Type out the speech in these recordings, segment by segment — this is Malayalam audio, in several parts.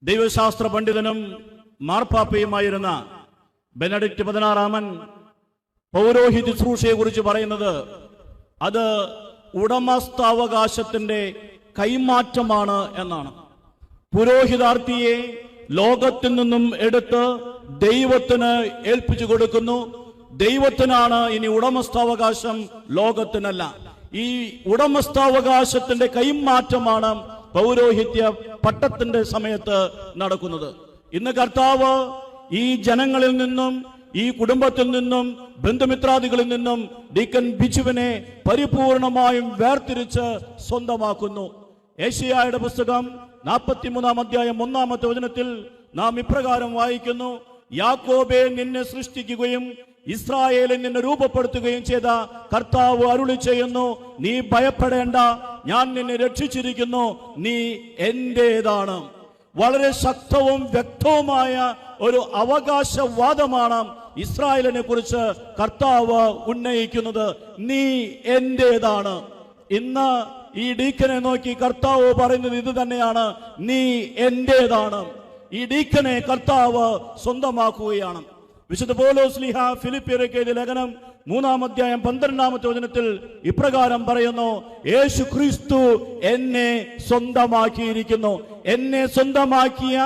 ദൈവശാസ്ത്ര പണ്ഡിതനും മാർപ്പാപ്പയുമായിരുന്ന ബെനഡിക്ട് 16 പൗരോഹിത്യ ശുശ്രൂഷയെ കുറിച്ച് പറയുന്നത് അത് ഉടമസ്ഥാവകാശത്തിന്റെ കൈമാറ്റമാണ് എന്നാണ്. പുരോഹിതാർത്ഥിയെ ലോകത്തിൽ നിന്നും എടുത്ത് ദൈവത്തിന് ഏൽപ്പിച്ചു കൊടുക്കുന്നു. ദൈവത്തിനാണ് ഇനി ഉടമസ്ഥാവകാശം, ലോകത്തിനല്ല. ഈ ഉടമസ്ഥാവകാശത്തിന്റെ കൈമാറ്റമാണ് പൗരോഹിത്യ പട്ടത്തിന്റെ സമയത്ത് നടക്കുന്നത്. ഇന്ന് കർത്താവ് ഈ ജനങ്ങളിൽ നിന്നും, ഈ കുടുംബത്തിൽ നിന്നും, ബന്ധുമിത്രാദികളിൽ നിന്നും ഡീക്കൻ ബിജുവിനെ പരിപൂർണമായും വേർതിരിച്ച് സ്വന്തമാക്കുന്നു. ഏശയ്യായുടെ പുസ്തകം 43 അധ്യായം 1 വചനത്തിൽ നാം ഇപ്രകാരം വായിക്കുന്നു: യാക്കോബെ, നിന്നെ സൃഷ്ടിക്കുകയും ഇസ്രായേലിൽ നിന്നെ രൂപപ്പെടുത്തുകയും ചെയ്ത കർത്താവ് അരുളി ചെയ്യുന്നു, നീ ഭയപ്പെടേണ്ട, ഞാൻ നിന്നെ രക്ഷിച്ചിരിക്കുന്നു, നീ എന്റേതാണ്. വളരെ ശക്തവും വ്യക്തവുമായ ഒരു അവകാശവാദമാണ് ഇസ്രായേലിനെ കുറിച്ച് കർത്താവ് ഉന്നയിക്കുന്നത്. നീ എന്റേതാണ്. ഇന്ന് ഈ ഡീക്കനെ നോക്കി കർത്താവ് പറയുന്നത് ഇത് തന്നെയാണ്: നീ എന്റേതാണ്. ഈ ഡീക്കനെ കർത്താവ് സ്വന്തമാക്കുകയാണ്. വിശുദ്ധ പൗലോസ് ശ്ലീഹ ഫിലിപ്പിയർക്ക് എഴുതിയ ലേഖനം 3 അധ്യായം 12 വചനത്തിൽ ഇപ്രകാരം പറയുന്നു: യേശു ക്രിസ്തു എന്നെ സ്വന്തമാക്കിയിരിക്കുന്നു. എന്നെ സ്വന്തമാക്കിയ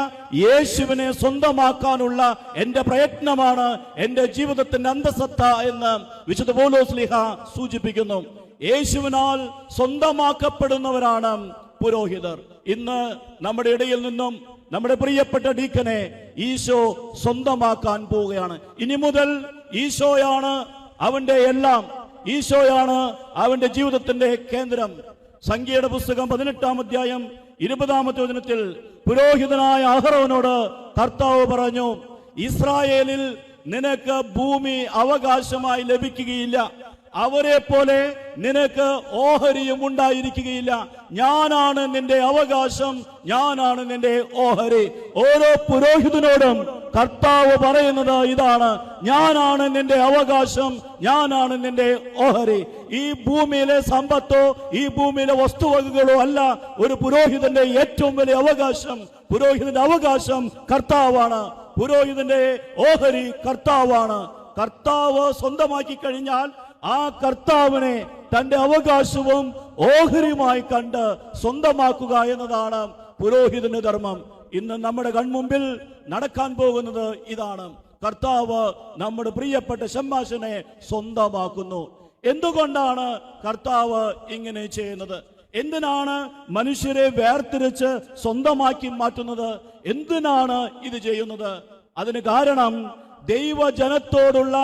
യേശുവിനെ സ്വന്തമാക്കാനുള്ള എന്റെ പ്രയത്നമാണ് എന്റെ ജീവിതത്തിന്റെ അന്തസത്ത എന്ന് വിശുദ്ധ പൗലോസ് ശ്ലീഹ സൂചിപ്പിക്കുന്നു. യേശുവിനാൽ സ്വന്തമാക്കപ്പെടുന്നവരാണ് പുരോഹിതർ. ഇന്ന് നമ്മുടെ ഇടയിൽ നിന്നും നമ്മുടെ പ്രിയപ്പെട്ട ഡീക്കനെ ഈശോ സ്വന്തമാക്കാൻ പോവുകയാണ്. ഇനി മുതൽ ഈശോയാണ് അവന്റെ എല്ലാം. ഈശോയാണ് അവന്റെ ജീവിതത്തിന്റെ കേന്ദ്രം. സംഖ്യയുടെ പുസ്തകം 18 അധ്യായം 20 വചനത്തിൽ പുരോഹിതനായ അഹറോനോട് കർത്താവ് പറഞ്ഞു: ഇസ്രായേലിൽ നിനക്ക് ഭൂമി അവകാശമായി ലഭിക്കുകയില്ല, അവരെ പോലെ നിനക്ക് ഓഹരിയും ഉണ്ടായിരിക്കുകയില്ല. ഞാനാണ് നിന്റെ അവകാശം, ഞാനാണ് നിന്റെ ഓഹരി. ഓരോ പുരോഹിതനോടും കർത്താവ് പറയുന്നത് ഇതാണ്: ഞാനാണ് നിന്റെ അവകാശം, ഞാനാണ് നിന്റെ ഓഹരി. ഈ ഭൂമിയിലെ സമ്പത്തോ ഈ ഭൂമിയിലെ വസ്തുവകകളോ അല്ല ഒരു പുരോഹിതന്റെ ഏറ്റവും വലിയ അവകാശം. പുരോഹിതന്റെ അവകാശം കർത്താവാണ്. പുരോഹിതന്റെ ഓഹരി കർത്താവാണ്. കർത്താവ് സ്വന്തമാക്കി കഴിഞ്ഞാൽ ആ കർത്താവിനെ തന്റെ അവകാശവും ഓഹരിയുമായി കണ്ട് സ്വന്തമാക്കുക എന്നതാണ് പുരോഹിതന്റെ ധർമ്മം. ഇന്ന് നമ്മുടെ കൺമുമ്പിൽ നടക്കാൻ പോകുന്നത് ഇതാണ്. കർത്താവ് നമ്മുടെ പ്രിയപ്പെട്ട ശമ്മാശനെ സ്വന്തമാക്കുന്നു. എന്തുകൊണ്ടാണ് കർത്താവ് ഇങ്ങനെ ചെയ്യുന്നത്? എന്തിനാണ് മനുഷ്യരെ വേർതിരിച്ച് സ്വന്തമാക്കി മാറ്റുന്നത്? എന്തിനാണ് ഇത് ചെയ്യുന്നത്? അതിന് കാരണം ദൈവജനത്തോടുള്ള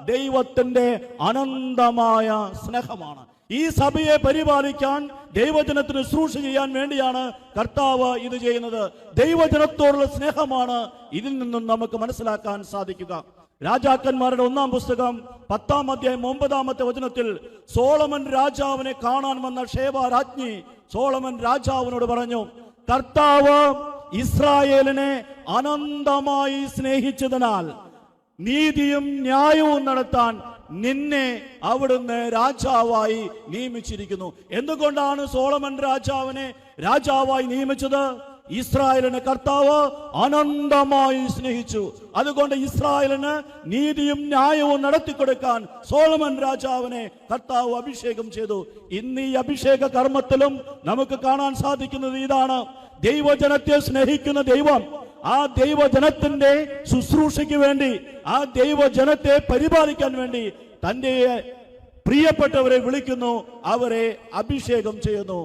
ദൈവത്തിന്റെ അനന്തമായ സ്നേഹമാണ്. ഈ സഭയെ പരിപാലിക്കാൻ, ദൈവജനത്തിന് ശുശ്രൂഷ ചെയ്യാൻ വേണ്ടിയാണ് കർത്താവ് ഇത് ചെയ്യുന്നത്. ദൈവജനത്തോടുള്ള സ്നേഹമാണ് ഇതിൽ നിന്നും നമുക്ക് മനസ്സിലാക്കാൻ സാധിക്കുക. രാജാക്കന്മാരുടെ 1 പുസ്തകം 10 അധ്യായം 9 വചനത്തിൽ സോളമൻ രാജാവിനെ കാണാൻ വന്ന ഷേബ രാജ്ഞി സോളമൻ രാജാവിനോട് പറഞ്ഞു: കർത്താവ് ഇസ്രായേലിനെ അനന്തമായി സ്നേഹിച്ചതിനാൽ നീതിയും ന്യായവും നടത്താൻ നിന്നെ അവിടുന്ന് രാജാവായി നിയമിച്ചിരിക്കുന്നു. എന്തുകൊണ്ടാണ് സോളമൻ രാജാവിനെ രാജാവായി നിയമിച്ചത്? ഇസ്രായേലിനെ കർത്താവ് അനന്തമായി സ്നേഹിച്ചു. അതുകൊണ്ട് ഇസ്രായേലിന് നീതിയും ന്യായവും നടത്തിക്കൊടുക്കാൻ സോളമൻ രാജാവിനെ കർത്താവ് അഭിഷേകം ചെയ്തു. ഇന്ന് ഈ അഭിഷേക കർമ്മത്തിലും നമുക്ക് കാണാൻ സാധിക്കുന്നത് ഇതാണ്: ദൈവജനത്തെ സ്നേഹിക്കുന്ന ദൈവം ആ ദൈവജനത്തിന്റെ ശുശ്രൂഷയ്ക്ക് വേണ്ടി, ആ ദൈവജനത്തെ പരിപാലിക്കാൻ വേണ്ടി തന്റെ പ്രിയപ്പെട്ടവരെ വിളിക്കുന്നു, അവരെ അഭിഷേകം ചെയ്യുന്നു.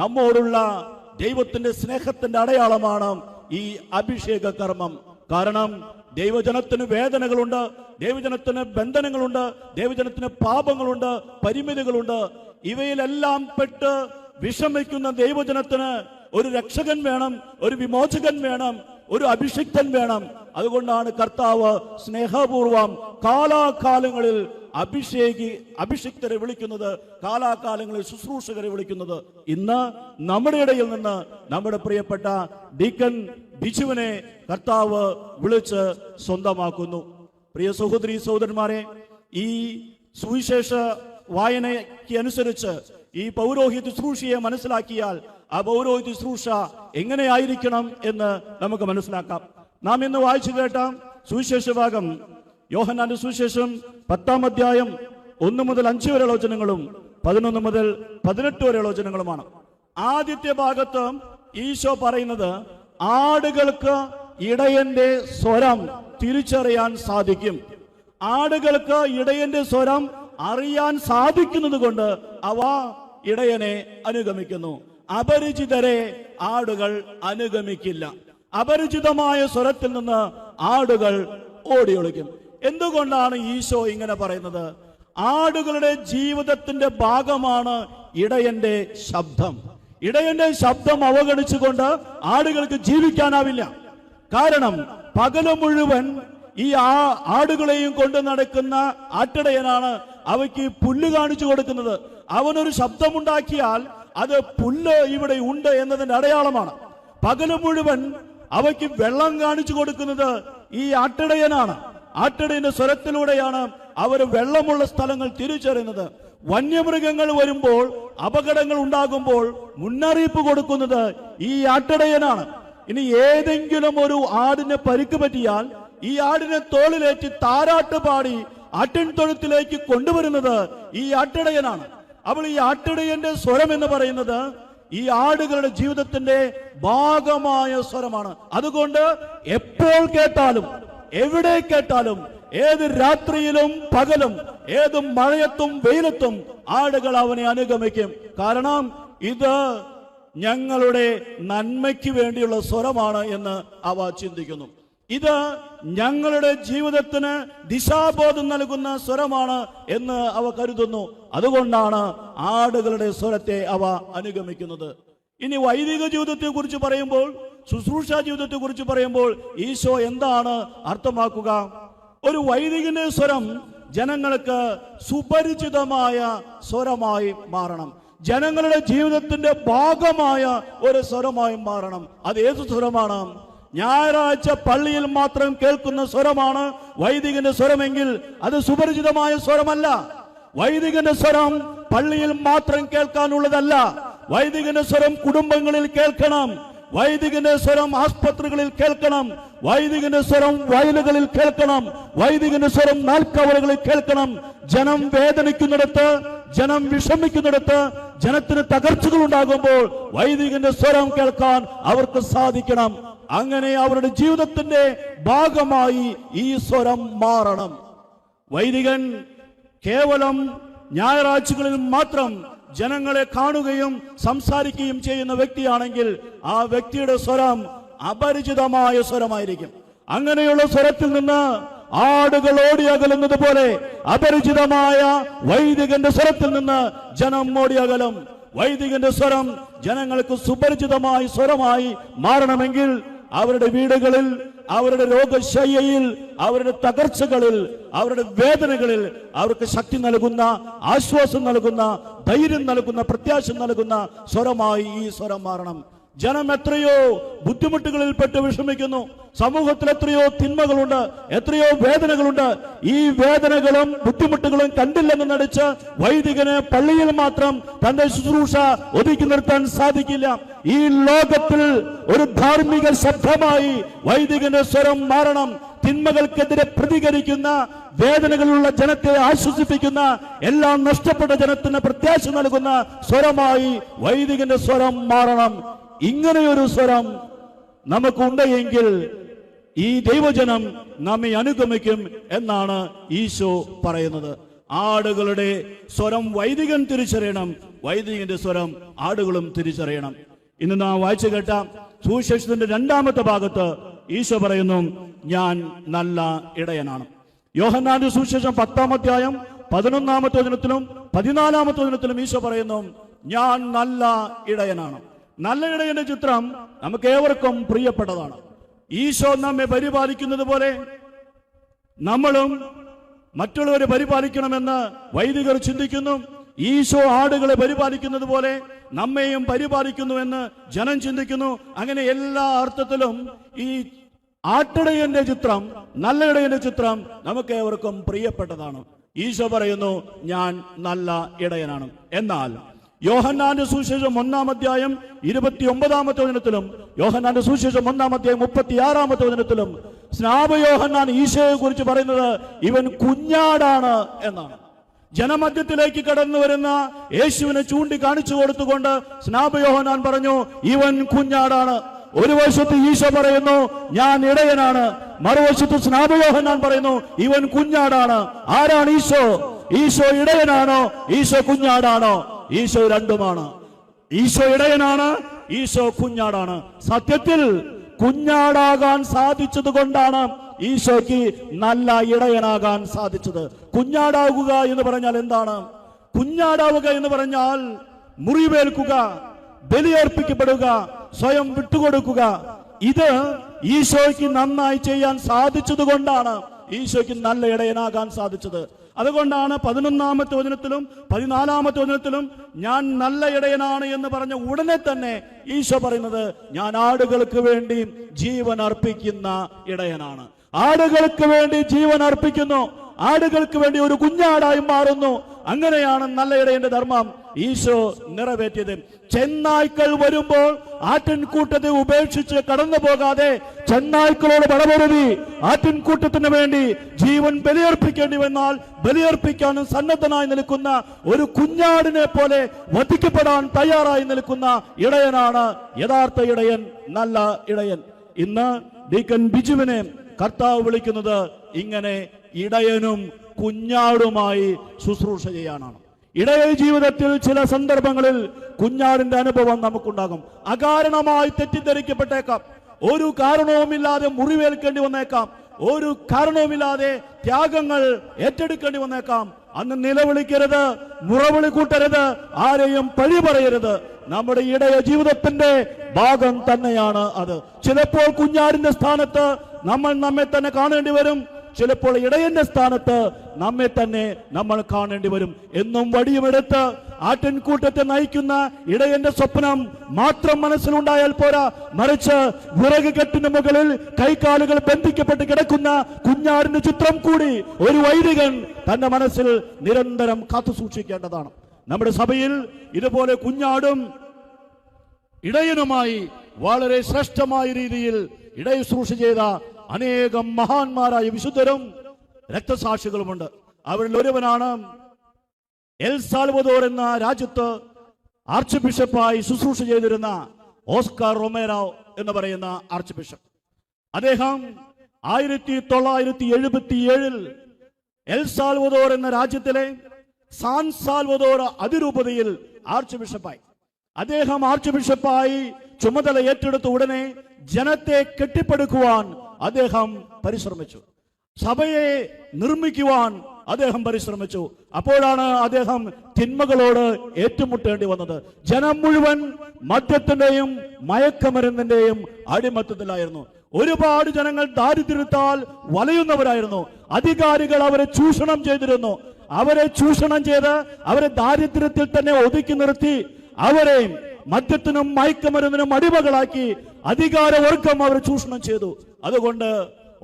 നമ്മോടുള്ള ദൈവത്തിന്റെ സ്നേഹത്തിന്റെ അടയാളമാണ് ഈ അഭിഷേക കർമ്മം. കാരണം ദൈവജനത്തിന് വേദനകളുണ്ട്, ദൈവജനത്തിന് ബന്ധനങ്ങളുണ്ട്, ദൈവജനത്തിന് പാപങ്ങളുണ്ട്, പരിമിതികളുണ്ട്. ഇവയിലെല്ലാം പെട്ട് വിഷമിക്കുന്ന ദൈവജനത്തിന് ഒരു രക്ഷകൻ വേണം, ഒരു വിമോചകൻ വേണം, ഒരു അഭിഷിക്തൻ വേണം. അതുകൊണ്ടാണ് കർത്താവ് സ്നേഹപൂർവം കാലാകാലങ്ങളിൽ അഭിഷിക്തരെ വിളിക്കുന്നത്, കാലാകാലങ്ങളിൽ ശുശ്രൂഷകരെ വിളിക്കുന്നത്. ഇന്ന് നമ്മുടെ ഇടയിൽ നിന്ന് നമ്മുടെ പ്രിയപ്പെട്ട ഡീക്കൻ ബിജുവിനെ കർത്താവ് വിളിച്ച് സ്വന്തമാക്കുന്നു. പ്രിയ സഹോദരീ സഹോദരന്മാരെ, ഈ സുവിശേഷ വായനയ്ക്ക് അനുസരിച്ച് ഈ പൗരോഹിത്യ ശുശ്രൂഷയെ മനസ്സിലാക്കിയാൽ ആ പൗരോഹിത്യ ശുശ്രൂഷ എങ്ങനെയായിരിക്കണം എന്ന് നമുക്ക് മനസ്സിലാക്കാം. നാം ഇന്ന് വായിച്ചു കേട്ട സുവിശേഷ ഭാഗം യോഹന്നാന്റെ സുവിശേഷം 10-ാം അധ്യായം 1 മുതൽ 5 വരെയുള്ള വചനങ്ങളും 11 മുതൽ 18 വരെയുള്ള വചനങ്ങളുമാണ്. ആദ്യത്തെ ഭാഗത്ത് ഈശോ പറയുന്നത് ആടുകൾക്ക് ഇടയന്റെ സ്വരം തിരിച്ചറിയാൻ സാധിക്കും. ആടുകൾക്ക് ഇടയന്റെ സ്വരം അറിയാൻ സാധിക്കുന്നത് കൊണ്ട് അവ ഇടയനെ അനുഗമിക്കുന്നു. അപരിചിതരെ ആടുകൾ അനുഗമിക്കില്ല. അപരിചിതമായ സ്വരത്തിൽ നിന്ന് ആടുകൾ ഓടിയൊളിക്കും. എന്തുകൊണ്ടാണ് ഈശോ ഇങ്ങനെ പറയുന്നത്? ആടുകളുടെ ജീവിതത്തിന്റെ ഭാഗമാണ് ഇടയന്റെ ശബ്ദം. ഇടയന്റെ ശബ്ദം അവഗണിച്ചുകൊണ്ട് ആടുകൾക്ക് ജീവിക്കാനാവില്ല. കാരണം പകല് മുഴുവൻ ഈ ആടുകളെയും കൊണ്ട് നടക്കുന്ന ആട്ടിടയനാണ് അവയ്ക്ക് പുല്ല് കാണിച്ചു കൊടുക്കുന്നത്. അവനൊരു ശബ്ദമുണ്ടാക്കിയാൽ അത് പുല്ല് ഇവിടെ ഉണ്ട് എന്നതിന്റെ അടയാളമാണ്. പകല് മുഴുവൻ അവയ്ക്ക് വെള്ളം കാണിച്ചു കൊടുക്കുന്നത് ഈ ആട്ടിടയനാണ്. ആട്ടിടയന്റെ സ്വരത്തിലൂടെയാണ് അവർ വെള്ളമുള്ള സ്ഥലങ്ങൾ തിരിച്ചറിയുന്നത്. വന്യമൃഗങ്ങൾ വരുമ്പോൾ, അപകടങ്ങൾ ഉണ്ടാകുമ്പോൾ മുന്നറിയിപ്പ് കൊടുക്കുന്നത് ഈ ആട്ടിടയനാണ്. ഇനി ഏതെങ്കിലും ഒരു ആടിന് പരിക്ക് പറ്റിയാൽ ഈ ആടിനെ തോളിലേറ്റി താരാട്ട് പാടി ആട്ടിൻ തൊഴുത്തിലേക്ക് കൊണ്ടുവരുന്നത് ഈ ആട്ടിടയനാണ്. അപ്പോൾ ഈ ആട്ടിടയന്റെ സ്വരം എന്ന് പറയുന്നത് ഈ ആടുകളുടെ ജീവിതത്തിന്റെ ഭാഗമായ സ്വരമാണ്. അതുകൊണ്ട് എപ്പോൾ കേട്ടാലും, എവിടെ കേട്ടാലും, ഏത് രാത്രിയിലും പകലും, ഏത് മഴയത്തും വെയിലത്തും ആടുകൾ അവനെ അനുഗമിക്കും. കാരണം ഇത് ഞങ്ങളുടെ നന്മയ്ക്ക് വേണ്ടിയുള്ള സ്വരമാണ് എന്ന് അവ ചിന്തിക്കുന്നു. ഇത് ഞങ്ങളുടെ ജീവിതത്തിന് ദിശാബോധം നൽകുന്ന സ്വരമാണ് എന്ന് അവ കരുതുന്നു. അതുകൊണ്ടാണ് ആടുകളുടെ സ്വരത്തെ അവ അനുഗമിക്കുന്നത്. ഇനി വൈദിക ജീവിതത്തെ കുറിച്ച് പറയുമ്പോൾ, ശുശ്രൂഷ ജീവിതത്തെ കുറിച്ച് പറയുമ്പോൾ ഈശോ എന്താണ് അർത്ഥമാക്കുക? ഒരു വൈദികന്റെ സ്വരം ജനങ്ങൾക്ക് സുപരിചിതമായ സ്വരമായി മാറണം. ജനങ്ങളുടെ ജീവിതത്തിന്റെ ഭാഗമായ ഒരു സ്വരമായി മാറണം. അത് ഏത് സ്വരമാണ്? ഞായറാഴ്ച പള്ളിയിൽ മാത്രം കേൾക്കുന്ന സ്വരമാണ് വൈദികന്റെ സ്വരമെങ്കിൽ അത് സുപരിചിതമായ സ്വരമല്ല. വൈദികന്റെ സ്വരം പള്ളിയിൽ മാത്രം കേൾക്കാനുള്ളതല്ല. വൈദികന്റെ സ്വരം കുടുംബങ്ങളിൽ കേൾക്കണം. വൈദികന്റെ സ്വരം ആസ്പത്രികളിൽ കേൾക്കണം. വൈദികന്റെ സ്വരം വയലുകളിൽ കേൾക്കണം. വൈദികന്റെ സ്വരം നാൽക്കവലകളിൽ കേൾക്കണം. ജനം വേദനിക്കുന്നിടത്ത്, ജനം വിഷമിക്കുന്നിടത്ത്, ജനത്തിന് തകർച്ചകൾ ഉണ്ടാകുമ്പോൾ വൈദികന്റെ സ്വരം കേൾക്കാൻ അവർക്ക് സാധിക്കണം. അങ്ങനെ അവരുടെ ജീവിതത്തിന്റെ ഭാഗമായി ഈ സ്വരം മാറണം. വൈദികൻ കേവലം ഞായറാഴ്ചകളിൽ മാത്രം ജനങ്ങളെ കാണുകയും സംസാരിക്കുകയും ചെയ്യുന്ന വ്യക്തിയാണെങ്കിൽ ആ വ്യക്തിയുടെ സ്വരം അപരിചിതമായ സ്വരമായിരിക്കും. അങ്ങനെയുള്ള സ്വരത്തിൽ നിന്ന് ആടുകൾ ഓടിയകലുന്നത് പോലെ അപരിചിതമായ വൈദികന്റെ സ്വരത്തിൽ നിന്ന് ജനം ഓടിയകലും. വൈദികന്റെ സ്വരം ജനങ്ങൾക്ക് സുപരിചിതമായ സ്വരമായി മാറണമെങ്കിൽ അവരുടെ വീടുകളിൽ, അവരുടെ രോഗശയ്യയിൽ, അവരുടെ തകർച്ചകളിൽ, അവരുടെ വേദനകളിൽ അവർക്ക് ശക്തി നൽകുന്ന, ആശ്വാസം നൽകുന്ന, ധൈര്യം നൽകുന്ന, പ്രത്യാശ നൽകുന്ന സ്വരമായി ഈ സ്വരം മാറണം. ജനം എത്രയോ ബുദ്ധിമുട്ടുകളിൽപ്പെട്ട് വിഷമിക്കുന്നു. സമൂഹത്തിൽ എത്രയോ തിന്മകളുണ്ട്, എത്രയോ വേദനകളുണ്ട്. ഈ വേദനകളും ബുദ്ധിമുട്ടുകളും കണ്ടില്ലെന്ന് നടിച്ച് വൈദികന് പള്ളിയിൽ മാത്രം തന്റെ ശുശ്രൂഷ ഒതുക്കി നിർത്താൻ സാധിക്കില്ല. ഈ ലോകത്തിൽ ഒരു ധാർമ്മിക ശബ്ദമായി വൈദികന്റെ സ്വരം മാറണം. തിന്മകൾക്കെതിരെ പ്രതികരിക്കുന്ന, വേദനകളുള്ള ജനത്തെ ആശ്വസിപ്പിക്കുന്ന, എല്ലാം നഷ്ടപ്പെട്ട ജനത്തിന് പ്രത്യാശ നൽകുന്ന സ്വരമായി വൈദികന്റെ സ്വരം മാറണം. ഇങ്ങനെയൊരു സ്വരം നമുക്കുണ്ടെങ്കിൽ ഈ ദൈവജനം നമ്മെ അനുഗമിക്കും എന്നാണ് ഈശോ പറയുന്നത്. ആടുകളുടെ സ്വരം വൈദികൻ തിരിച്ചറിയണം, വൈദികന്റെ സ്വരം ആടുകളും തിരിച്ചറിയണം. ഇന്ന് നാം വായിച്ചു കേട്ട സുവിശേഷത്തിന്റെ 2-ാമത്തെ ഭാഗത്ത് ഈശോ പറയുന്നു, ഞാൻ നല്ല ഇടയനാണ്. യോഹന്നാന്റെ സുവിശേഷം 10-ാം അധ്യായം 11-ാമത്തെ വചനത്തിലും 14-ാമത്തെ വചനത്തിലും ഈശോ പറയുന്നു, ഞാൻ നല്ല ഇടയനാണ്. നല്ല ഇടയന്റെ ചിത്രം നമുക്ക് ഏവർക്കും പ്രിയപ്പെട്ടതാണ്. ഈശോ നമ്മെ പരിപാലിക്കുന്നത് പോലെ നമ്മളും മറ്റുള്ളവരെ പരിപാലിക്കണമെന്ന് വൈദികർ ചിന്തിക്കുന്നു. ഈശോ ആടുകളെ പരിപാലിക്കുന്നത് പോലെ നമ്മെയും പരിപാലിക്കുന്നുവെന്ന് ജനം ചിന്തിക്കുന്നു. അങ്ങനെ എല്ലാ അർത്ഥത്തിലും ഈ ആട്ടിടയന്റെ ചിത്രം, നല്ല ഇടയന്റെ ചിത്രം നമുക്ക് ഏവർക്കും പ്രിയപ്പെട്ടതാണ്. ഈശോ പറയുന്നു, ഞാൻ നല്ല ഇടയനാണ്. എന്നാൽ യോഹന്നാന്റെ സുവിശേഷം 1-ാം അധ്യായം 29-ാമത്തെ വചനത്തിലും യോഹന്നാന്റെ സുവിശേഷം 1-ാം അധ്യായം 36-ാമത്തെ വചനത്തിലും സ്നാപയോഹന്നാൻ ഈശോയെ കുറിച്ച് പറയുന്നത് ഇവൻ കുഞ്ഞാടാണ് എന്നാണ്. ജനമധ്യത്തിലേക്ക് കടന്നു വരുന്ന യേശുവിനെ ചൂണ്ടിക്കാണിച്ചു കൊടുത്തുകൊണ്ട് സ്നാപയോഹന്നാൻ പറഞ്ഞു ഇവൻ കുഞ്ഞാടാണ്. ഒരു വശത്ത് ഈശോ പറയുന്നു ഞാൻ ഇടയനാണ്, മറുവശത്ത് സ്നാപയോഹന്നാൻ പറയുന്നു ഇവൻ കുഞ്ഞാടാണ്. ആരാണ് ഈശോ? ഈശോ ഇടയനാണോ? ഈശോ കുഞ്ഞാടാണോ? ഈശോ രണ്ടുമാണ്. ഈശോ ഇടയനാണ്, ഈശോ കുഞ്ഞാടാണ്. സത്യത്തിൽ കുഞ്ഞാടാകാൻ സാധിച്ചത് കൊണ്ടാണ് ഈശോയ്ക്ക് നല്ല ഇടയനാകാൻ സാധിച്ചത്. കുഞ്ഞാടാവുക എന്ന് പറഞ്ഞാൽ എന്താണ്? കുഞ്ഞാടാവുക എന്ന് പറഞ്ഞാൽ മുറിവേൽക്കുക, ബലിയർപ്പിക്കപ്പെടുക, സ്വയം വിട്ടുകൊടുക്കുക. ഇത് ഈശോയ്ക്ക് നന്നായി ചെയ്യാൻ സാധിച്ചത് കൊണ്ടാണ് ഈശോയ്ക്ക് നല്ല ഇടയനാകാൻ സാധിച്ചത്. അതുകൊണ്ടാണ് 11-ാമത്തെ വചനത്തിലും 14-ാമത്തെ വചനത്തിലും ഞാൻ നല്ല ഇടയനാണ് എന്ന് പറഞ്ഞ ഉടനെ തന്നെ ഈശോ പറയുന്നത് ഞാൻ ആടുകൾക്ക് വേണ്ടി ജീവൻ അർപ്പിക്കുന്ന ഇടയനാണ്. ആടുകൾക്ക് വേണ്ടി ജീവൻ അർപ്പിക്കുന്നു, ആടുകൾക്ക് വേണ്ടി ഒരു കുഞ്ഞാടായി മാറുന്നു. അങ്ങനെയാണ് നല്ല ഇടയന്റെ ധർമ്മം ഈശോ നിറവേറ്റിയത്. ചെന്നായ്ക്കൾ വരുമ്പോൾ ആട്ടിൻകൂട്ടത്തെ ഉപേക്ഷിച്ച് കടന്നു പോകാതെ ചെന്നായ്ക്കളോട് പടപൊരുതി ആട്ടിൻകൂട്ടത്തിന് വേണ്ടി ജീവൻ ബലിയർപ്പിക്കേണ്ടി വന്നാൽ ബലിയർപ്പിക്കാനും സന്നദ്ധനായി നിൽക്കുന്ന ഒരു കുഞ്ഞാടിനെ പോലെ വധിക്കപ്പെടാൻ തയ്യാറായി നിൽക്കുന്ന ഇടയനാണ് യഥാർത്ഥ ഇടയൻ, നല്ല ഇടയൻ. ഇന്ന് ഡീക്കൻ ബിജുവിനെ കർത്താവ് വിളിക്കുന്നത് ഇങ്ങനെ ഇടയനും കുഞ്ഞാടുമായി ശുശ്രൂഷ ചെയ്യാനാണ്. ഇടയ ജീവിതത്തിൽ ചില സന്ദർഭങ്ങളിൽ കുഞ്ഞാടിന്റെ അനുഭവം നമുക്കുണ്ടാകും. അകാരണമായി തെറ്റിദ്ധരിക്കപ്പെട്ടേക്കാം, ഒരു കാരണവുമില്ലാതെ മുറിവേൽക്കേണ്ടി വന്നേക്കാം, ഒരു കാരണവുമില്ലാതെ ത്യാഗങ്ങൾ ഏറ്റെടുക്കേണ്ടി വന്നേക്കാം. അന്ന് നിലവിളിക്കരുത്, മുറവിളി കൂട്ടരുത്, ആരെയും പഴി പറയരുത്. നമ്മുടെ ഇടയ ജീവിതത്തിന്റെ ഭാഗം തന്നെയാണ് അത്. ചിലപ്പോൾ കുഞ്ഞാടിന്റെ സ്ഥാനത്ത് നമ്മൾ നമ്മെ തന്നെ കാണേണ്ടി വരും, ചിലപ്പോൾ ഇടയന്റെ സ്ഥാനത്ത് നമ്മെ തന്നെ നമ്മൾ കാണേണ്ടി വരും. എന്നും വടിയുമെടുത്ത് ആട്ടിൻകൂട്ടത്തെ നയിക്കുന്ന ഇടയന്റെ സ്വപ്നം മാത്രം മനസ്സിലുണ്ടായാൽ പോരാ, മറിച്ച് വിറക് കെട്ടിന് മുകളിൽ കൈകാലുകൾ ബന്ധിക്കപ്പെട്ട് കിടക്കുന്ന കുഞ്ഞാടിന്റെ ചിത്രം കൂടി ഒരു വൈദികൻ തന്റെ മനസ്സിൽ നിരന്തരം കാത്തു സൂക്ഷിക്കേണ്ടതാണ്. നമ്മുടെ സഭയിൽ ഇതുപോലെ കുഞ്ഞാടും ഇടയനുമായി വളരെ ശ്രേഷ്ഠമായ രീതിയിൽ ഇടയ ശുശ്രൂഷ ചെയ്ത അനേകം മഹാന്മാരായ വിശുദ്ധരും രക്തസാക്ഷികളുമുണ്ട്. അവരിൽ ഒരുവനാണ് എൽ സാൽവദോർ എന്ന രാജ്യത്ത് ആർച്ച് ബിഷപ്പായി ശുശ്രൂഷ ചെയ്തിരുന്ന ഓസ്കാർ റൊമേറോ എന്ന് പറയുന്ന ആർച്ച് ബിഷപ്പ്. അദ്ദേഹം 1977 എൽ സാൽവദോർ എന്ന രാജ്യത്തിലെ സാൻ സാൽവദോർ അതിരൂപതയിൽ ആർച്ച് ബിഷപ്പായി. അദ്ദേഹം ആർച്ച് ബിഷപ്പായി ചുമതല ഏറ്റെടുത്ത ഉടനെ ജനത്തെ കെട്ടിപ്പടുക്കുവാൻ അദ്ദേഹം പരിശ്രമിച്ചു, സഭയെ നിർമ്മിക്കുവാൻ അദ്ദേഹം പരിശ്രമിച്ചു. അപ്പോഴാണ് അദ്ദേഹം തിന്മകളോട് ഏറ്റുമുട്ടേണ്ടി വന്നത്. ജനം മുഴുവൻ മദ്യത്തിന്റെയും മയക്കമരുന്നിന്റെയും അടിമത്തത്തിലായിരുന്നു. ഒരുപാട് ജനങ്ങൾ ദാരിദ്ര്യത്താൽ വലയുന്നവരായിരുന്നു. അധികാരികൾ അവരെ ചൂഷണം ചെയ്തിരുന്നു. അവരെ ചൂഷണം ചെയ്ത് അവരെ ദാരിദ്ര്യത്തിൽ തന്നെ ഒതുക്കി നിർത്തി അവരെ മദ്യത്തിനും മയക്കമരുന്നിനും അടിമകളാക്കി അധികാരവർഗം അവർ ചൂഷണം ചെയ്തു. അതുകൊണ്ട്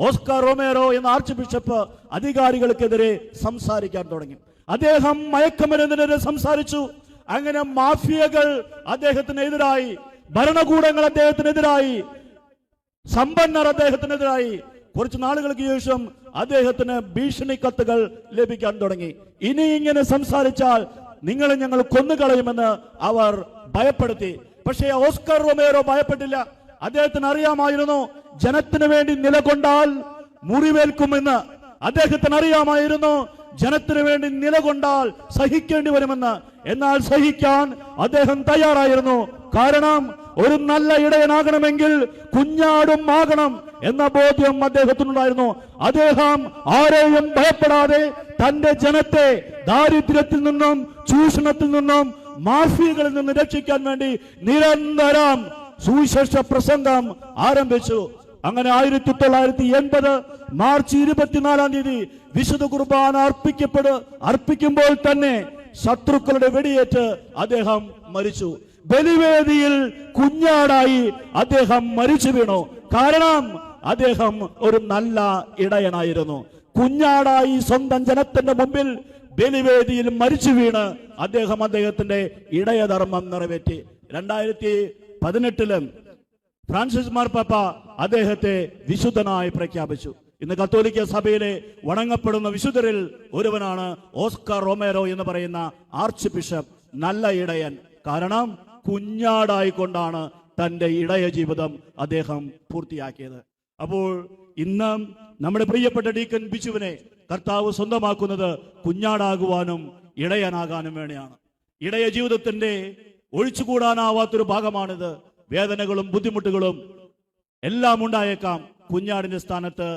ഓസ്കാർ റൊമേറോ എന്ന ആർച്ച് ബിഷപ്പ് അധികാരികൾക്കെതിരെ സംസാരിക്കാൻ തുടങ്ങി. അദ്ദേഹം മയക്കമരുന്നിനെതിരെ സംസാരിച്ചു. അങ്ങനെ മാഫിയകൾ അദ്ദേഹത്തിനെതിരായി, ഭരണകൂടങ്ങൾ അദ്ദേഹത്തിനെതിരായി, സമ്പന്നർ അദ്ദേഹത്തിനെതിരായി. കുറച്ച് നാളുകൾക്ക് ശേഷം അദ്ദേഹത്തിന് ഭീഷണി കത്തുകൾ ലഭിക്കാൻ തുടങ്ങി. ഇനി ഇങ്ങനെ സംസാരിച്ചാൽ നിങ്ങളെ ഞങ്ങൾ കൊന്നുകളയുമെന്ന് അവർ ഭയപ്പെടുത്തി. പക്ഷേ ഓസ്കാർ റൊമേറോ ഭയപ്പെട്ടില്ല. അദ്ദേഹത്തിന് അറിയാമായിരുന്നു ജനത്തിന് വേണ്ടി നിലകൊണ്ടാൽ മുറിവേൽക്കുമെന്ന്. അദ്ദേഹത്തിന് അറിയാമായിരുന്നു ജനത്തിന് വേണ്ടി നിലകൊണ്ടാൽ സഹിക്കേണ്ടി വരുമെന്ന്. എന്നാൽ സഹിക്കാൻ അദ്ദേഹം തയ്യാറായിരുന്നു. കാരണം ഒരു നല്ല ഇടയനാകണമെങ്കിൽ കുഞ്ഞാടും ആകണം എന്ന ബോധ്യം അദ്ദേഹത്തിനുണ്ടായിരുന്നു. അദ്ദേഹം ആരെയും ഭയപ്പെടാതെ തന്റെ ജനത്തെ ദാരിദ്ര്യത്തിൽ നിന്നും ചൂഷണത്തിൽ നിന്നും മാഫിയകളിൽ നിന്ന് രക്ഷിക്കാൻ വേണ്ടി നിരന്തരം സുവിശേഷ പ്രസംഗം ആരംഭിച്ചു. അങ്ങനെ 1980 മാർച്ച് 24 വിശുദ്ധ കുർബാന അർപ്പിക്കുമ്പോൾ തന്നെ ശത്രുക്കളുടെ വെടിയേറ്റ് അദ്ദേഹം മരിച്ചു. ബലിവേദിയിൽ കുഞ്ഞാടായി അദ്ദേഹം മരിച്ചു വീണു. കാരണം അദ്ദേഹം ഒരു നല്ല ഇടയനായിരുന്നു. കുഞ്ഞാടായി സ്വന്തം ജനത്തിന്റെ മുമ്പിൽ ബലിവേദിയിൽ മരിച്ചു വീണ് അദ്ദേഹത്തിന്റെ ഇടയധർമ്മം നിറവേറ്റി. 2018 ഫ്രാൻസിസ് മാർപ്പാപ്പ അദ്ദേഹത്തെ വിശുദ്ധനായി പ്രഖ്യാപിച്ചു. ഇന്ന് കത്തോലിക്ക സഭയിലെ വണങ്ങപ്പെടുന്ന വിശുദ്ധരിൽ ഒരുവനാണ് ഓസ്കാർ റൊമേറോ എന്ന് പറയുന്ന ആർച്ച് ബിഷപ്പ്. നല്ല ഇടയൻ. കാരണം കുഞ്ഞാടായിക്കൊണ്ടാണ് തന്റെ ഇടയ ജീവിതം അദ്ദേഹം പൂർത്തിയാക്കിയത്. അപ്പോൾ ഇന്ന് നമ്മുടെ പ്രിയപ്പെട്ട ഡീക്കൻ ബിജുവിനെ കർത്താവ് സ്വന്തമാക്കുന്നത് കുഞ്ഞാടാകുവാനും ഇടയനാകാനും വേണ്ടിയാണ്. ഇടയ ജീവിതത്തിന്റെ ഒഴിച്ചുകൂടാനാവാത്തൊരു ഭാഗമാണിത്. വേദനകളും ബുദ്ധിമുട്ടുകളും എല്ലാം ഉണ്ടായേക്കാം. കുഞ്ഞാടിന്റെ സ്ഥാനത്ത്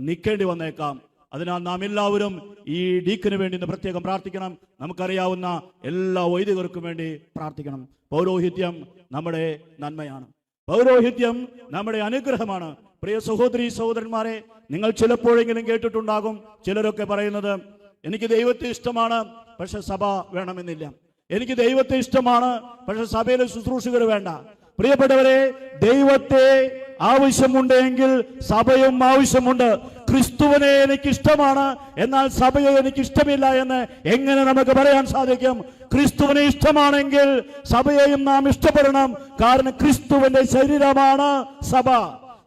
നിൽക്കേണ്ടി വന്നേക്കാം. അതിനാൽ നാം എല്ലാവരും ഈ ഡീക്കന് വേണ്ടി ഇന്ന് പ്രത്യേകം പ്രാർത്ഥിക്കണം. നമുക്കറിയാവുന്ന എല്ലാ വൈദികർക്കും വേണ്ടി പ്രാർത്ഥിക്കണം. പൗരോഹിത്യം നമ്മുടെ നന്മയാണ്. പൗരോഹിത്യം നമ്മുടെ അനുഗ്രഹമാണ്. പ്രിയ സഹോദരി സഹോദരന്മാരെ, നിങ്ങൾ ചിലപ്പോഴെങ്കിലും കേട്ടിട്ടുണ്ടാകും ചിലരൊക്കെ പറയുന്നത്, എനിക്ക് ദൈവത്തെ ഇഷ്ടമാണ്, പക്ഷെ സഭ വേണമെന്നില്ല. എനിക്ക് ദൈവത്തെ ഇഷ്ടമാണ്, പക്ഷെ സഭയിലെ ശുശ്രൂഷകർ വേണ്ട. പ്രിയപ്പെട്ടവരെ, ദൈവത്തെ ആവശ്യമുണ്ടെങ്കിൽ സഭയും ആവശ്യമുണ്ട്. ക്രിസ്തുവിനെ എനിക്കിഷ്ടമാണ്, എന്നാൽ സഭയെ എനിക്കിഷ്ടമില്ല എന്ന് എങ്ങനെ നമുക്ക് പറയാൻ സാധിക്കും? ക്രിസ്തുവിനെ ഇഷ്ടമാണെങ്കിൽ സഭയെയും നാം ഇഷ്ടപ്പെടണം. കാരണം ക്രിസ്തുവിന്റെ ശരീരമാണ് സഭ.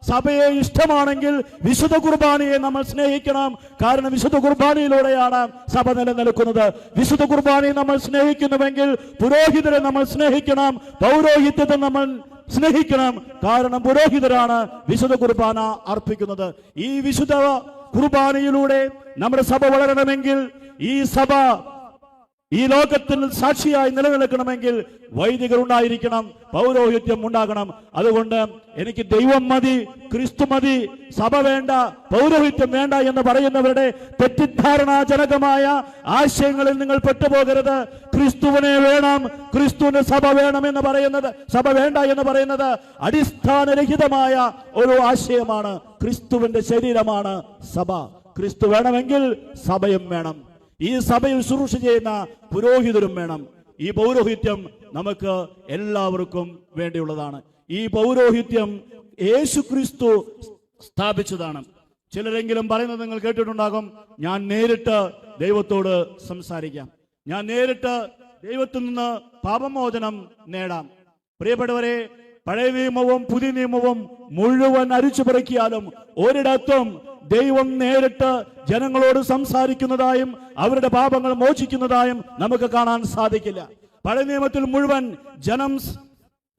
സഭയെ ഇഷ്ടമാണെങ്കിൽ വിശുദ്ധ കുർബാനയെ നമ്മൾ സ്നേഹിക്കണം. കാരണം വിശുദ്ധ കുർബാനയിലൂടെയാണ് സഭ നിലനിൽക്കുന്നത്. വിശുദ്ധ കുർബാനയെ നമ്മൾ സ്നേഹിക്കുന്നുവെങ്കിൽ പുരോഹിതരെ നമ്മൾ സ്നേഹിക്കണം, പൗരോഹിത്യത്തെ നമ്മൾ സ്നേഹിക്കണം. കാരണം പുരോഹിതരാണ് വിശുദ്ധ കുർബാന അർപ്പിക്കുന്നത്. ഈ വിശുദ്ധ കുർബാനയിലൂടെ നമ്മുടെ സഭ വളരണമെങ്കിൽ, ഈ സഭ ഈ ലോകത്തിൽ സാക്ഷിയായി നിലനിൽക്കണമെങ്കിൽ വൈദികർ ഉണ്ടായിരിക്കണം, പൗരോഹിത്യം ഉണ്ടാകണം. അതുകൊണ്ട് എനിക്ക് ദൈവം മതി, ക്രിസ്തു മതി, സഭ വേണ്ട, പൗരോഹിത്യം വേണ്ട എന്ന് പറയുന്നവരുടെ തെറ്റിദ്ധാരണാജനകമായ ആശയങ്ങളിൽ നിങ്ങൾ പെട്ടുപോകരുത്. ക്രിസ്തുവിനെ വേണം, ക്രിസ്തുവിന്റെ സഭ വേണം എന്ന് പറയുന്നത്, സഭ വേണ്ട എന്ന് പറയുന്നത് അടിസ്ഥാനരഹിതമായ ഒരു ആശയമാണ്. ക്രിസ്തുവിന്റെ ശരീരമാണ് സഭ. ക്രിസ്തു വേണമെങ്കിൽ സഭയും വേണം. ഈ സഭയിൽ ശുശ്രൂഷ ചെയ്യുന്ന പുരോഹിതരും വേണം. ഈ പൗരോഹിത്യം നമുക്ക് എല്ലാവർക്കും വേണ്ടിയുള്ളതാണ്. ഈ പൗരോഹിത്യം യേശു ക്രിസ്തു സ്ഥാപിച്ചതാണ്. ചിലരെങ്കിലും പറയുന്നത് നിങ്ങൾ കേട്ടിട്ടുണ്ടാകും, ഞാൻ നേരിട്ട് ദൈവത്തോട് സംസാരിക്കാം, ഞാൻ നേരിട്ട് ദൈവത്തിൽ നിന്ന് പാപമോചനം നേടാം. പ്രിയപ്പെട്ടവരെ, പഴയ നിയമവും പുതിയ നിയമവും മുഴുവൻ അരിച്ചു പെറുക്കിയാലും ഒരിടത്തും ദൈവം നേരിട്ട് ജനങ്ങളോട് സംസാരിക്കുന്നതായും അവരുടെ പാപങ്ങൾ മോചിക്കുന്നതായും നമുക്ക് കാണാൻ സാധിക്കില്ല. പഴയ നിയമത്തിൽ മുഴുവൻ ജനം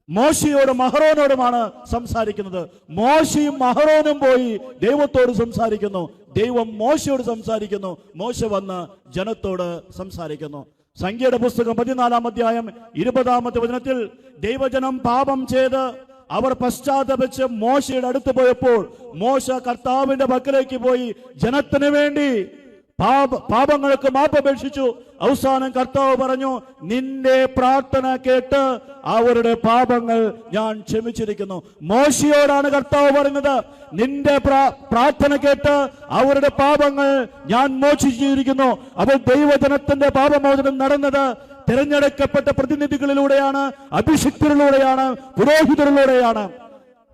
മോശയോടും അഹറോനോടുമാണ് സംസാരിക്കുന്നത്. മോശയും അഹറോനും പോയി ദൈവത്തോട് സംസാരിക്കുന്നു, ദൈവം മോശയോട് സംസാരിക്കുന്നു, മോശ വന്ന് ജനത്തോട് സംസാരിക്കുന്നു. സംഖ്യയുടെ പുസ്തകം 14-ാം അധ്യായം 20-ാമത്തെ വചനത്തിൽ ദൈവജനം പാപം ചെയ്ത് അവർ പശ്ചാത്തപിച്ച് മോശയുടെ അടുത്ത് പോയപ്പോൾ മോശ കർത്താവിന്റെ പക്കലേക്ക് പോയി ജനത്തിന് വേണ്ടി പാപങ്ങൾക്ക് മാപ്പപേക്ഷിച്ചു. അവസാനം കർത്താവ് പറഞ്ഞു, നിന്റെ പ്രാർത്ഥന കേട്ട് അവരുടെ പാപങ്ങൾ ഞാൻ ക്ഷമിച്ചിരിക്കുന്നു. മോശയോടാണ് കർത്താവ് പറയുന്നത്, നിന്റെ പ്രാർത്ഥന കേട്ട് അവരുടെ പാപങ്ങൾ ഞാൻ മോചിച്ചിരിക്കുന്നു. അപ്പോൾ ദൈവജനത്തിന്റെ പാപമോചനം നടന്നത് തിരഞ്ഞെടുക്കപ്പെട്ട പ്രതിനിധികളിലൂടെയാണ്, അഭിഷിക്തരിലൂടെയാണ്, പുരോഹിതരിലൂടെയാണ്.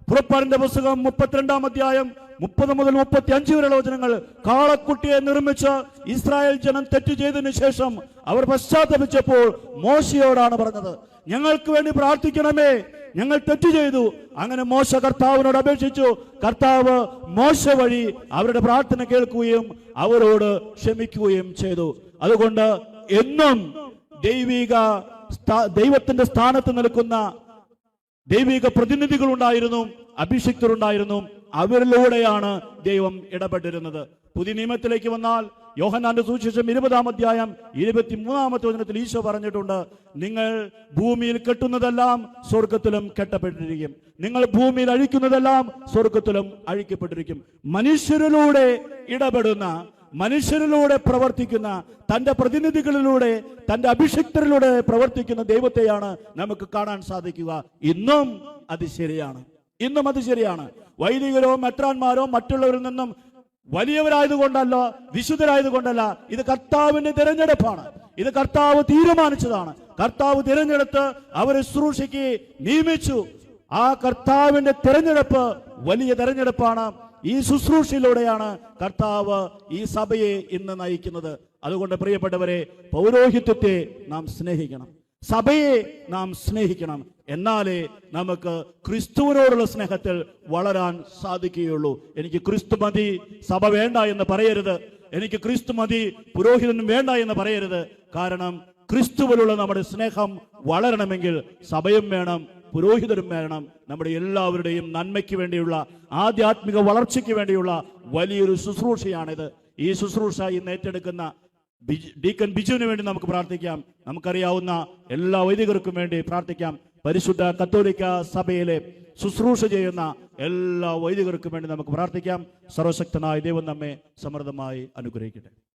പുറപ്പാടിന്റെ പുസ്തകം 32-ാം അധ്യായം 30 മുതൽ 35 വരെയുള്ള വചനങ്ങൾ, കാളക്കുട്ടിയെ നിർമ്മിച്ച് ഇസ്രായേൽ ജനം തെറ്റ് ചെയ്തതിനു ശേഷം അവർ പശ്ചാത്തപിച്ചപ്പോൾ മോശയോടാണ് പറഞ്ഞത്, ഞങ്ങൾക്ക് വേണ്ടി പ്രാർത്ഥിക്കണമേ, ഞങ്ങൾ തെറ്റ് ചെയ്തു. അങ്ങനെ മോശ കർത്താവിനോട് അപേക്ഷിച്ചു. കർത്താവ് മോശ വഴി അവരുടെ പ്രാർത്ഥന കേൾക്കുകയും അവരോട് ക്ഷമിക്കുകയും ചെയ്തു. അതുകൊണ്ട് എന്നും ദൈവത്തിന്റെ സ്ഥാനത്ത് നിൽക്കുന്ന ദൈവിക പ്രതിനിധികൾ ഉണ്ടായിരുന്നു, അഭിഷിക്തരുണ്ടായിരുന്നു. അവരിലൂടെയാണ് ദൈവം ഇടപെട്ടിരുന്നത്. പുതിയ നിയമത്തിലേക്ക് വന്നാൽ യോഹന്നാന്റെ സുവിശേഷം 20-ാം അധ്യായം 23-ാമത്തെ വചനത്തിൽ ഈശോ പറഞ്ഞിട്ടുണ്ട്, നിങ്ങൾ ഭൂമിയിൽ കെട്ടുന്നതെല്ലാം സ്വർഗത്തിലും കെട്ടപ്പെട്ടിരിക്കും, നിങ്ങൾ ഭൂമിയിൽ അഴിക്കുന്നതെല്ലാം സ്വർഗത്തിലും അഴിക്കപ്പെട്ടിരിക്കും. മനുഷ്യരിലൂടെ ഇടപെടുന്ന, മനുഷ്യരിലൂടെ പ്രവർത്തിക്കുന്ന, തന്റെ പ്രതിനിധികളിലൂടെ, തന്റെ അഭിഷിക്തരിലൂടെ പ്രവർത്തിക്കുന്ന ദൈവത്തെയാണ് നമുക്ക് കാണാൻ സാധിക്കുക. ഇന്നും അത് ശരിയാണ്, ഇന്നും അത് ശരിയാണ്. വൈദികരോ മെത്രാന്മാരോ മറ്റുള്ളവരിൽ നിന്നും വലിയവരായതുകൊണ്ടല്ല, വിശുദ്ധരായതുകൊണ്ടല്ല, ഇത് കർത്താവിന്റെ തിരഞ്ഞെടുപ്പാണ്. ഇത് കർത്താവ് തീരുമാനിച്ചതാണ്. കർത്താവ് തിരഞ്ഞെടുത്ത് അവരെ ശുശ്രൂഷയ്ക്ക് നിയമിച്ചു. ആ കർത്താവിന്റെ തിരഞ്ഞെടുപ്പ് വലിയ തിരഞ്ഞെടുപ്പാണ്. ഈ ശുശ്രൂഷയിലൂടെയാണ് കർത്താവ് ഈ സഭയെ ഇന്ന് നയിക്കുന്നത്. അതുകൊണ്ട് പ്രിയപ്പെട്ടവരെ, പൗരോഹിത്യത്തെ നാം സ്നേഹിക്കണം, സഭയെ നാം സ്നേഹിക്കണം. എന്നാലേ നമുക്ക് ക്രിസ്തുവിനോടുള്ള സ്നേഹത്തിൽ വളരാൻ സാധിക്കുകയുള്ളൂ. എനിക്ക് ക്രിസ്തു മതി, സഭ വേണ്ട എന്ന് പറയരുത്. എനിക്ക് ക്രിസ്തു മതി, പുരോഹിതനും വേണ്ട എന്ന് പറയരുത്. കാരണം ക്രിസ്തുവിലുള്ള നമ്മുടെ സ്നേഹം വളരണമെങ്കിൽ സഭയും വേണം, പുരോഹിതരും വേണം. നമ്മുടെ എല്ലാവരുടെയും നന്മയ്ക്ക് വേണ്ടിയുള്ള, ആധ്യാത്മിക വളർച്ചയ്ക്ക് വേണ്ടിയുള്ള വലിയൊരു ശുശ്രൂഷയാണിത്. ഈ ശുശ്രൂഷ ഇന്ന് ഏറ്റെടുക്കുന്ന ഡീക്കൻ ബിജുവിന് വേണ്ടി നമുക്ക് പ്രാർത്ഥിക്കാം. നമുക്കറിയാവുന്ന എല്ലാ വൈദികർക്കും വേണ്ടി പ്രാർത്ഥിക്കാം. പരിശുദ്ധ കത്തോലിക്ക സഭയിലെ ശുശ്രൂഷ ചെയ്യുന്ന എല്ലാ വൈദികർക്കും വേണ്ടി നമുക്ക് പ്രാർത്ഥിക്കാം. സർവശക്തനായ ദൈവം നമ്മെ സമൃദ്ധമായി അനുഗ്രഹിക്കട്ടെ.